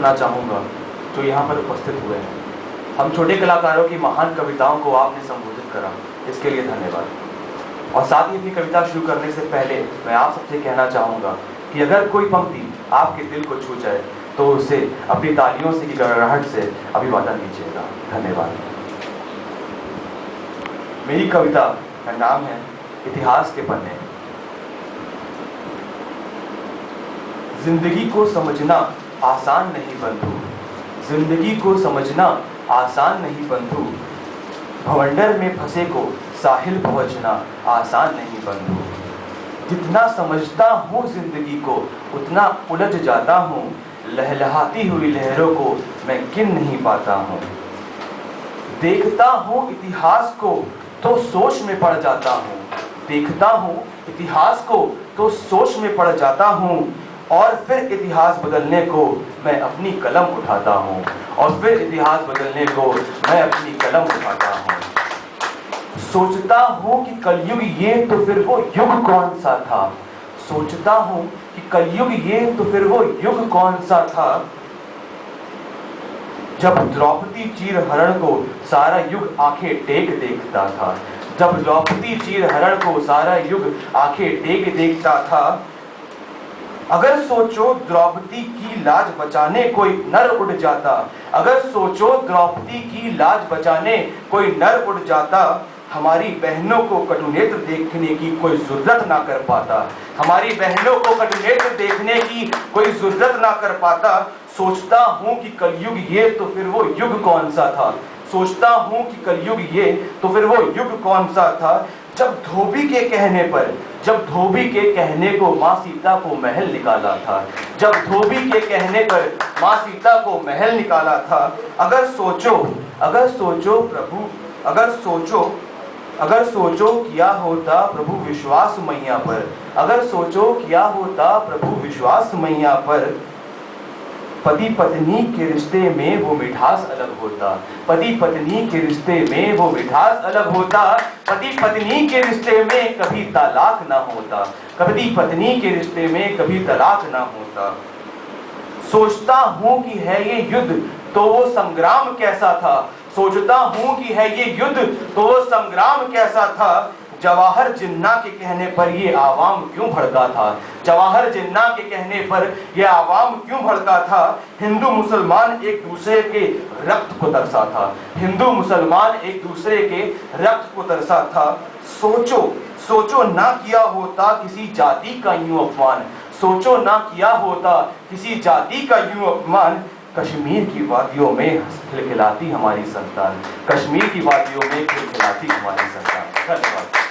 करना चाहूँगा जो यहाँ पर उपस्थित हुए हैं। हम छोटे कलाकारों की महान कविताओं को आपने संबोधित करा, इसके लिए धन्यवाद। और साथ ही अपनी कविता शुरू करने से पहले मैं आप सबसे कहना चाहूँगा कि अगर कोई पंक्ति आपके दिल को छू जाए तो उसे अपनी तालियों से की गड़गड़ाहट से अभिवादन दीजिएगा। धन्यवाद। मेरी कविता का नाम है इतिहास के पन्ने। जिंदगी को समझना आसान नहीं बंधु, जिंदगी को समझना आसान नहीं बंधु, भवंडर में फंसे को साहिल पहुंचना आसान नहीं बंधु। जितना समझता हूँ जिंदगी को उतना उलझ जाता हूँ, लहलहाती हुई लहरों को मैं गिन नहीं पाता हूँ। देखता हूँ इतिहास को तो सोच में पड़ जाता हूँ, देखता हूँ इतिहास को तो सोच में पड़ जाता हूँ, और फिर इतिहास बदलने को मैं अपनी कलम उठाता हूँ, और फिर इतिहास बदलने को मैं अपनी कलम उठाता हूँ। सोचता हूँ कि कलयुग ये तो फिर वो युग कौन सा था, सोचता हूँ कि कलयुग ये तो फिर वो युग कौन सा था, जब द्रौपदी चीर हरण को सारा युग आंखें टेक देखता था, जब द्रौपदी चीर हरण को सारा युग आंखें टेक देखता था। अगर सोचो द्रौपदी की लाज बचाने कोई नर उड़ जाता, अगर सोचो द्रौपदी की लाज बचाने कोई नर उड़ जाता, हमारी बहनों को कटुनेत्र देखने की कोई जुर्रत ना कर पाता, हमारी बहनों को कटुनेत्र देखने की कोई जुर्रत ना कर पाता। सोचता हूँ कि कलयुग ये तो फिर वो युग कौन सा था, सोचता हूँ कि कलयुग ये तो फिर वो युग कौन सा था, जब धोबी के कहने पर, जब धोबी के कहने को माँ सीता को महल निकाला था, जब धोबी के कहने पर माँ सीता को महल निकाला था। अगर सोचो प्रभु, अगर सोचो किया होता प्रभु विश्वास मैया पर, अगर सोचो किया होता प्रभु विश्वास मैया पर, पति पत्नी के रिश्ते में वो मिठास अलग होता, पति पत्नी के रिश्ते में वो मिठास अलग होता, पति पत्नी के रिश्ते में कभी तलाक ना होता, पति पत्नी के रिश्ते में कभी तलाक ना होता। सोचता हूँ कि है ये युद्ध तो वो संग्राम कैसा था, सोचता हूँ कि है ये युद्ध तो वो संग्राम कैसा था, जवाहर जिन्ना के कहने पर ये आवाम क्यों भड़का था, जवाहर जिन्ना के कहने पर ये आवाम क्यों भड़का था। हिंदू मुसलमान एक दूसरे के रक्त को तरसा था, हिंदू मुसलमान एक दूसरे के रक्त को तरसा था। सोचो ना किया होता किसी जाति का यूं अपमान, सोचो ना किया होता किसी जाति का यूं अपमान, कश्मीर की वादियों में खिलखिलाती हमारी संतान, कश्मीर की वादियों में खिलखिलाती हमारी संतान। धन्यवाद।